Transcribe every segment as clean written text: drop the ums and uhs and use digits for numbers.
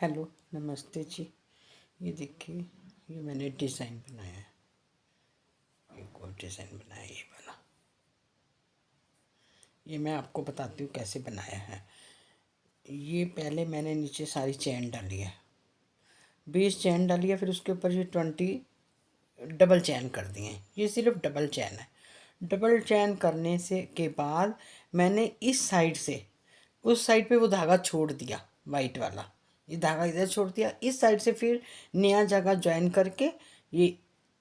Hello, नमस्ते जी। ये देखिए, ये मैंने डिज़ाइन बनाया है। एक और डिज़ाइन बनाया है, ये वाला। ये मैं आपको बताती हूँ कैसे बनाया है। ये पहले मैंने नीचे सारी चैन डाली है, 20 चैन डाली है। फिर उसके ऊपर ये 20 डबल चैन कर दिए हैं। ये सिर्फ डबल चैन है। डबल चैन करने से के बाद मैंने इस साइड से उस साइड पे वो धागा छोड़ दिया, वाइट वाला। ये धागा इधर छोड़ दिया, इस साइड से फिर नया धागा ज्वाइन करके ये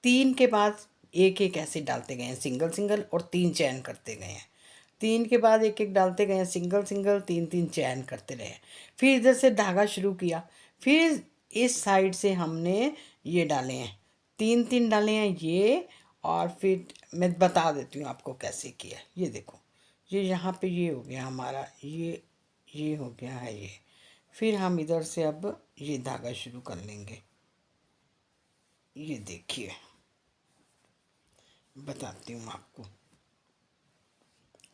3 के बाद एक एक ऐसे डालते गए हैं, सिंगल सिंगल, और 3 चैन करते गए हैं। 3 के बाद एक एक डालते गए हैं, सिंगल सिंगल, 3 3 चैन करते रहे। फिर इधर से धागा शुरू किया। फिर इस साइड से हमने ये डाले हैं, 3 3 डाले हैं ये। और फिर मैं बता देती हूँ आपको कैसे किया। ये देखो, ये यहाँ पे ये हो गया हमारा, ये हो गया है ये। फिर हम इधर से अब ये धागा शुरू कर लेंगे। ये देखिए, बताती हूँ आपको।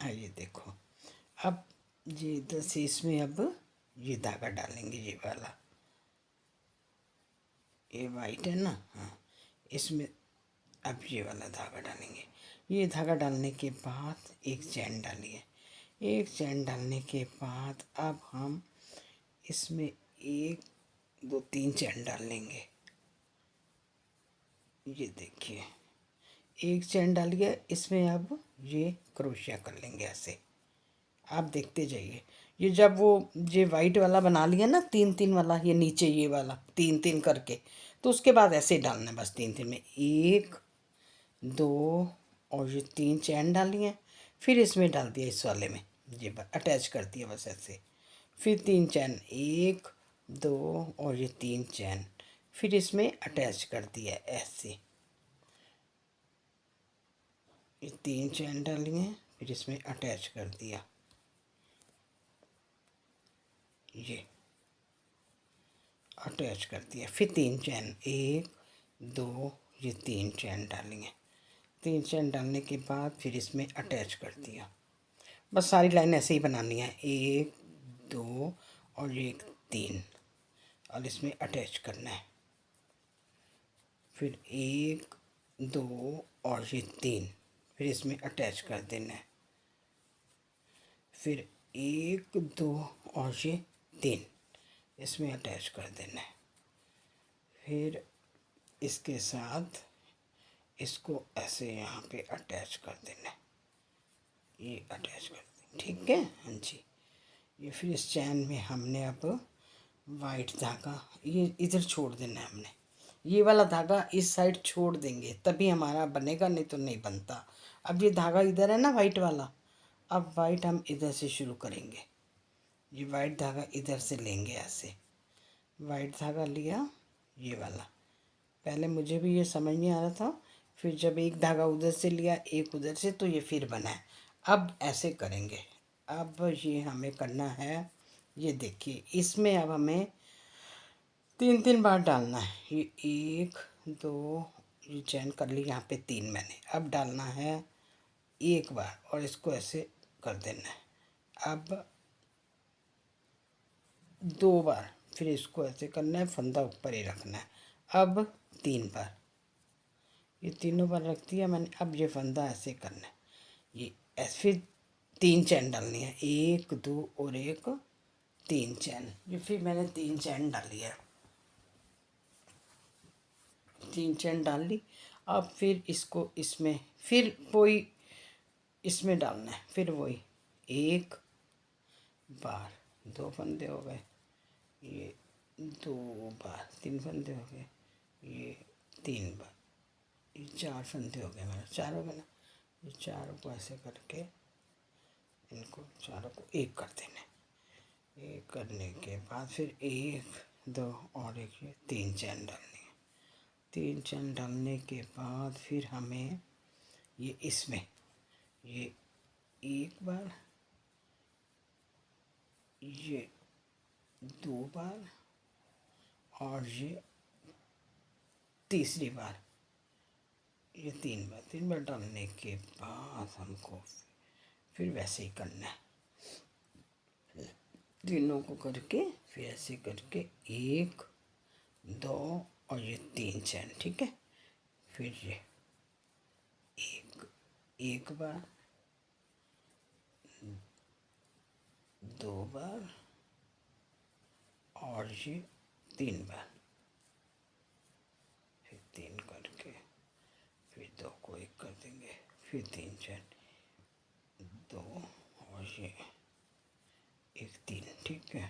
ये देखो, अब ये इधर से इसमें अब ये धागा डालेंगे, ये वाला। ये वाइट है ना, हाँ। इसमें अब ये वाला धागा डालेंगे। ये धागा डालने के बाद एक चैन डालिए। एक चैन डालने के बाद अब हम इसमें 1 2 3 चैन डाल लेंगे। ये देखिए, एक चैन डालिए। इसमें अब ये क्रोशिया कर लेंगे ऐसे। आप देखते जाइए। ये जब वो ये वाइट वाला बना लिया ना, 3 3 वाला, ये नीचे ये वाला 3 3 करके, तो उसके बाद ऐसे डालना है बस। 3 3 में 1 2 और ये 3 चैन डाली हैं। फिर इसमें डाल दिया, इस वाले में ये अटैच कर दिया बस ऐसे। फिर 3 चैन, 1 2 और ये 3 चैन, फिर इसमें अटैच कर दिया ऐसे। ये 3 चैन डाली हैं, फिर इसमें अटैच कर दिया, ये अटैच कर दिया। फिर 3 चैन, 1 2, ये 3 चैन डालेंगे। 3 चैन डालने के बाद फिर इसमें अटैच कर दिया। बस सारी लाइन ऐसे ही बनानी है, 1 2 और 1 3, और इसमें अटैच करना है। फिर 1 2 और ये 3, फिर इसमें अटैच कर देना है। फिर 1 2 और ये 3, इसमें अटैच कर देना है। फिर इसके साथ इसको ऐसे यहाँ पे अटैच कर देना है। ये अटैच कर दें, ठीक है, हाँ जी। ये फिर इस चैन में हमने अब वाइट धागा ये इधर छोड़ देना है हमने। ये वाला धागा इस साइड छोड़ देंगे, तभी हमारा बनेगा, नहीं तो नहीं बनता। अब ये धागा इधर है ना, वाइट वाला। अब वाइट हम इधर से शुरू करेंगे। ये वाइट धागा इधर से लेंगे ऐसे। वाइट धागा लिया, ये वाला। पहले मुझे भी ये समझ नहीं आ रहा था। फिर जब एक धागा उधर से लिया, एक उधर से, तो ये फिर बना है। अब ऐसे करेंगे। अब ये हमें करना है, ये देखिए, इसमें अब हमें 3 3 बार डालना है। ये 1 2, ये चैन कर ली यहाँ पे 3 मैंने। अब डालना है एक बार और इसको ऐसे कर देना है। अब 2 बार, फिर इसको ऐसे करना है, फंदा ऊपर ही रखना है। अब 3 बार, ये तीनों बार रख दिया मैंने। अब ये फंदा ऐसे करना है, ये ऐसे। फिर 3 चैन डालनी है, 1 2 और 1 3 चैन। ये फिर मैंने 3 चैन डाली है, 3 चैन डाल ली। अब फिर इसको इसमें फिर वही इसमें डालना है। फिर वही 1 बार, 2 फंदे हो गए, ये 2 बार, 3 फंदे हो गए, ये 3 बार, ये 4 फंदे हो गए मेरे, 4 हो गए ना। ये चारों को ऐसे करके इनको चारों को एक कर देना है। एक करने के बाद फिर 1 2 और 1, ये 3 चैन डालनी है। 3 चैन डालने के बाद फिर हमें ये इसमें ये 1 बार, ये 2 बार और ये तीसरी बार, ये 3 बार। 3 बार डालने के बाद हमको फिर वैसे ही करना है। तीनों को करके फिर ऐसे करके 1 2 और ये 3 चैन, ठीक है। फिर ये एक बार, 2 बार और ये 3 बार, फिर 3 करके फिर 2 को 1 कर देंगे, फिर 3 चैन, 2 और ये 1 3, ठीक है।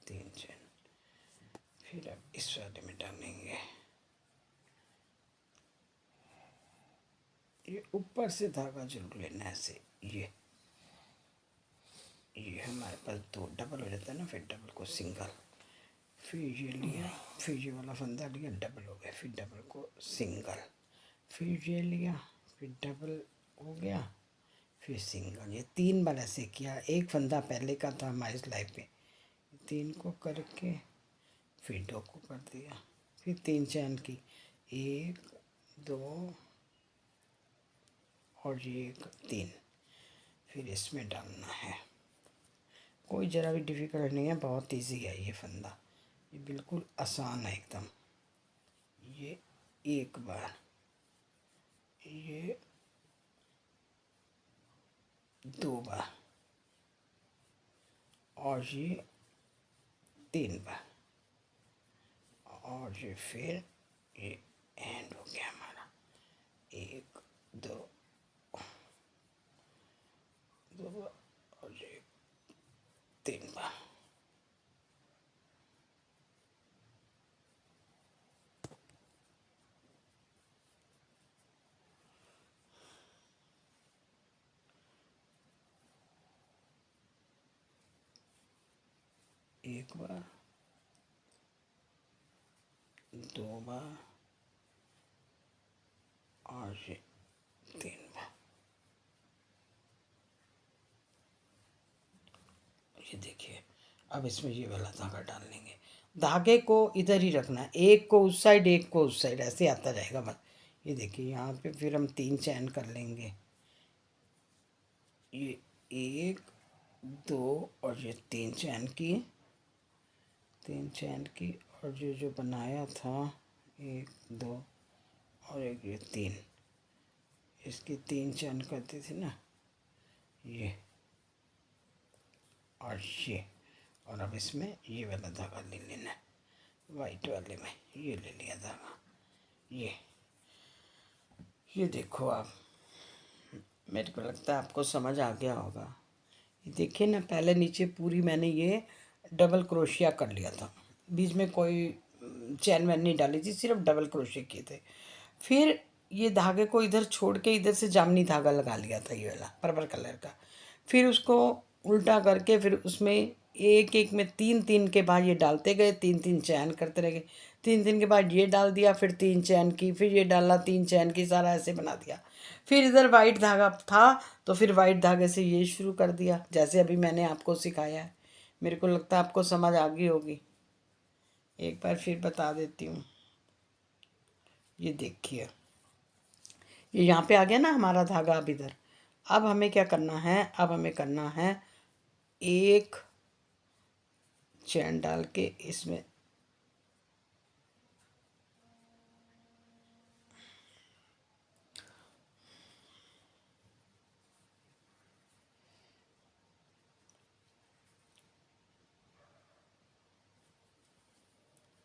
3 चैन, फिर अब इस वाले में डालेंगे, ये ऊपर से धागा जरूर लेना है ऐसे, ये हमारे पास 2 डबल हो जाता है ना, फिर डबल को सिंगल, फिर ये लिया, फिर ये वाला फंदा लिया, डबल हो गया, फिर डबल को सिंगल, फिर ये लिया, फिर डबल हो गया, फिर सिंगल। ये 3 बार ऐसे किया, एक फंदा पहले का था हमारी सिलाई पे, 3 को करके फिर 2 को कर दिया, फिर 3 चैन की, 1 2 और ये 1 3, फिर इसमें डालना है। कोई ज़रा भी डिफ़िकल्ट नहीं है, बहुत इजी है ये फंदा, ये बिल्कुल आसान है एकदम। ये 1 बार, ये 2 बार और ये 3 बार, और ये फिर ये एंड हो गया हमारा। 1 2 बार और ये 3 बार। एक बार, 2 बार और ये 3 बार। ये देखिए, अब इसमें ये वाला धागा डाल लेंगे। धागे को इधर ही रखना है, एक को उस साइड एक को उस साइड, ऐसे आता जाएगा बस। ये देखिए यहाँ पे फिर हम 3 चैन कर लेंगे, ये 1 2 और ये 3 चैन की, 3 चैन की, और जो बनाया था 1 2 और एक ये 3, इसकी 3 चैन करते थे ना, ये और ये, और अब इसमें ये वाला धागा ले लेना है, वाइट वाले में ये ले लिया धागा। ये देखो आप, मेरे को लगता है आपको समझ आ गया होगा। ये देखिए ना, पहले नीचे पूरी मैंने ये डबल क्रोशिया कर लिया था, बीच में कोई चैन वैन नहीं डाली थी, सिर्फ डबल क्रोशिया किए थे। फिर ये धागे को इधर छोड़ के इधर से जामनी धागा लगा लिया था, ये वाला पर्पल कलर का। फिर उसको उल्टा करके फिर उसमें एक एक में 3 3 के बाद ये डालते गए, 3 3 चैन करते रह गए, 3 3 के बाद ये डाल दिया, फिर 3 चैन की, फिर ये डाला 3 चैन की, सारा ऐसे बना दिया। फिर इधर वाइट धागा था तो फिर वाइट धागे से ये शुरू कर दिया, जैसे अभी मैंने आपको सिखाया है। मेरे को लगता है आपको समझ आ गई होगी, एक बार फिर बता देती हूँ। ये देखिए, ये यहाँ पे आ गया ना हमारा धागा। अब इधर, अब हमें क्या करना है, अब हमें करना है एक चैन डाल के इसमें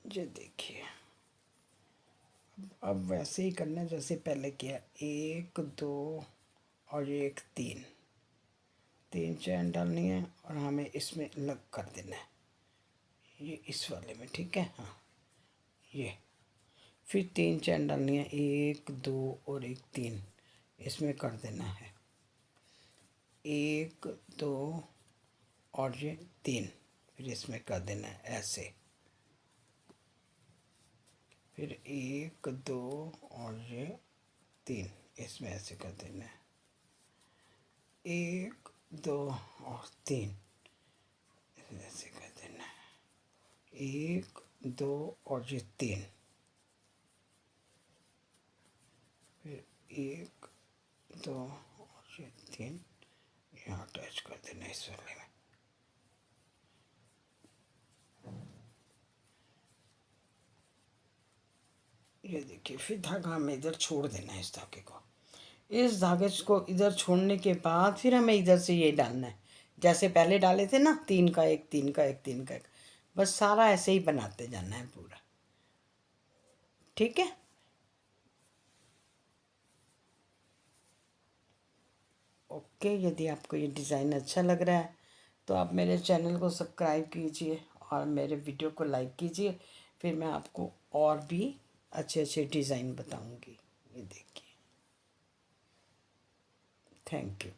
ये देखिए, अब वैसे ही करना है जैसे पहले किया, 1 2 और 1 3, 3 चैन डालनी है और हमें इसमें लग कर देना है, ये इस वाले में, ठीक है। हाँ, ये फिर 3 चैन डालनी है, 1 2 और 1 3, इसमें कर देना है 1 2 और ये 3, फिर इसमें कर देना है ऐसे, फिर 1 2 और ये 3, इसमें ऐसे कर देना है 1 2 और 3, इसमें ऐसे कर देना है 1 2 और ये 3, फिर 1 2 और ये अगेन यहाँ अटैच कर देना इस वाले में। ये देखिए, फिर धागा हमें इधर छोड़ देना है इस धागे को। इस धागे को इधर छोड़ने के बाद फिर हमें इधर से ये डालना है, जैसे पहले डाले थे ना, 3 का 1 3 का 1 3 का 1, बस सारा ऐसे ही बनाते जाना है पूरा। ठीक है। ओके, यदि आपको ये डिज़ाइन अच्छा लग रहा है तो आप मेरे चैनल को सब्सक्राइब कीजिए और मेरे वीडियो को लाइक कीजिए। फिर मैं आपको और भी अच्छे अच्छे डिज़ाइन बताऊंगी। ये देखिए। Thank you.